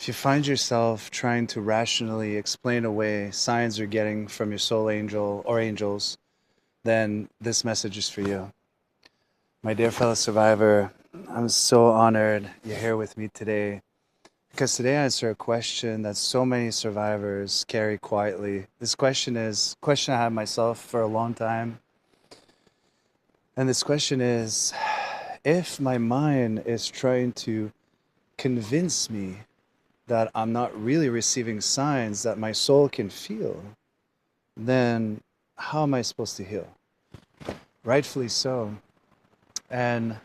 If you find yourself trying to rationally explain away signs you're getting from your soul angel or angels, then this message is for you. My dear fellow survivor, I'm so honored you're here with me today because today I answer a question that so many survivors carry quietly. This question is a question I have myself for a long time. And this question is, if my mind is trying to convince me that I'm not really receiving signs that my soul can feel, then how am I supposed to heal? Rightfully so. And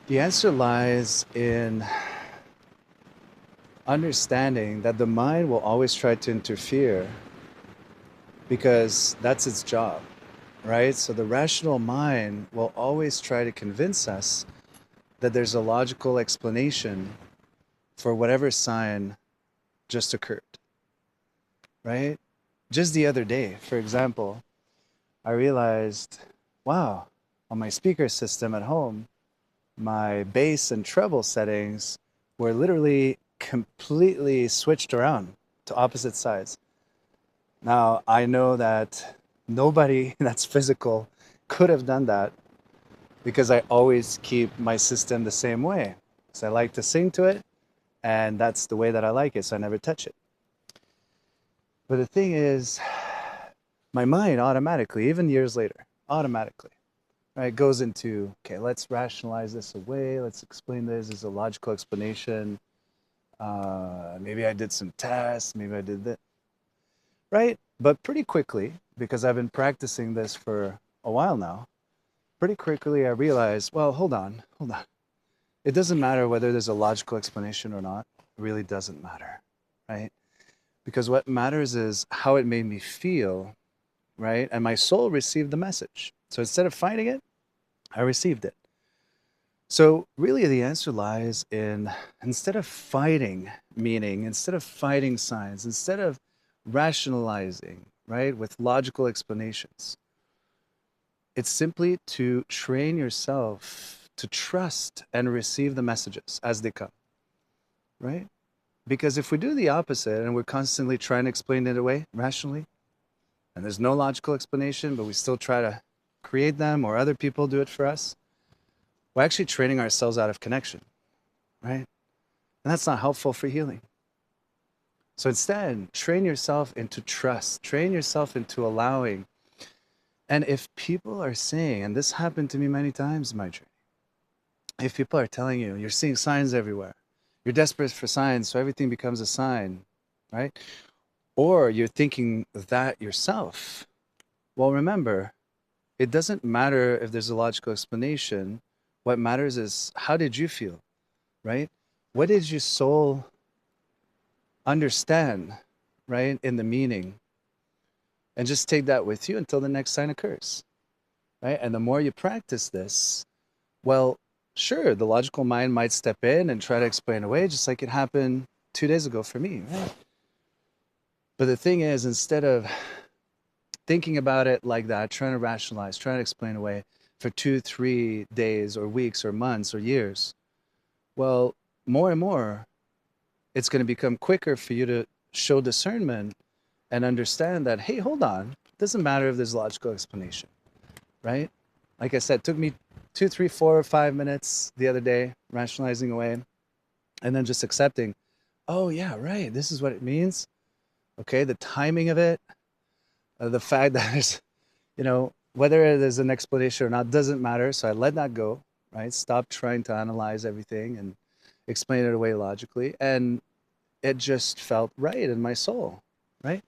the answer lies in understanding that the mind will always try to interfere because that's its job, right? So the rational mind will always try to convince us that there's a logical explanation for whatever sign just occurred, right? Just the other day, for example, I realized, wow, on my speaker system at home, my bass and treble settings were literally completely switched around to opposite sides. Now, I know that nobody that's physical could have done that because I always keep my system the same way. So I like to sing to it, and that's the way that I like it, so I never touch it. But the thing is, my mind automatically, even years later, automatically, right, goes into, okay, let's rationalize this away. Let's explain this as a logical explanation. Maybe I did some tests. Maybe I did that, right? But pretty quickly, because I've been practicing this for a while now, pretty quickly I realized, well, hold on. It doesn't matter whether there's a logical explanation or not. It really doesn't matter, right? Because what matters is how it made me feel, right? And my soul received the message. So instead of fighting it, I received it. So really the answer lies in, instead of fighting meaning, instead of fighting signs, instead of rationalizing, right, with logical explanations, it's simply to train yourself to trust and receive the messages as they come, right? Because if we do the opposite and we're constantly trying to explain it away rationally, and there's no logical explanation, but we still try to create them or other people do it for us, we're actually training ourselves out of connection, right? And that's not helpful for healing. So instead, train yourself into trust, train yourself into allowing. And if people are saying, and this happened to me many times in my journey, if people are telling you, you're seeing signs everywhere, you're desperate for signs, so everything becomes a sign, right? Or you're thinking that yourself. Well, remember, it doesn't matter if there's a logical explanation. What matters is, how did you feel, right? What did your soul understand, right, in the meaning? And just take that with you until the next sign occurs, right? And the more you practice this, well, sure, the logical mind might step in and try to explain away, just like it happened 2 days ago for me, right? But the thing is, instead of thinking about it like that, trying to rationalize, trying to explain away for 2, 3 days or weeks or months or years, well, more and more, it's going to become quicker for you to show discernment and understand that, hey, hold on, it doesn't matter if there's logical explanation, right? Like I said, it took me 2, 3, 4, 5 minutes the other day rationalizing away and then just accepting, oh yeah, right, this is what it means. Okay, the timing of it, the fact that there's, whether there's an explanation or not doesn't matter. So I let that go, right? Stop trying to analyze everything and explain it away logically. And it just felt right in my soul, right?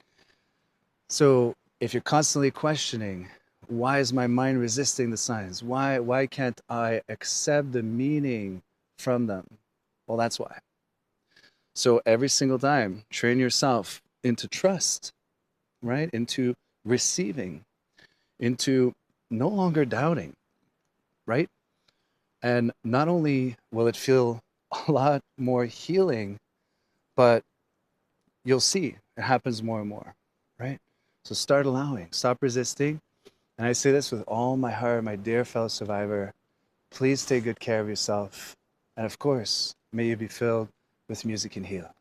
So if you're constantly questioning, why is my mind resisting the signs? Why can't I accept the meaning from them? Well, that's why. So every single time, train yourself into trust, right? Into receiving, into no longer doubting, right? And not only will it feel a lot more healing, but you'll see it happens more and more, right? So start allowing, stop resisting. And I say this with all my heart, my dear fellow survivor, please take good care of yourself. And of course, may you be filled with music can heal.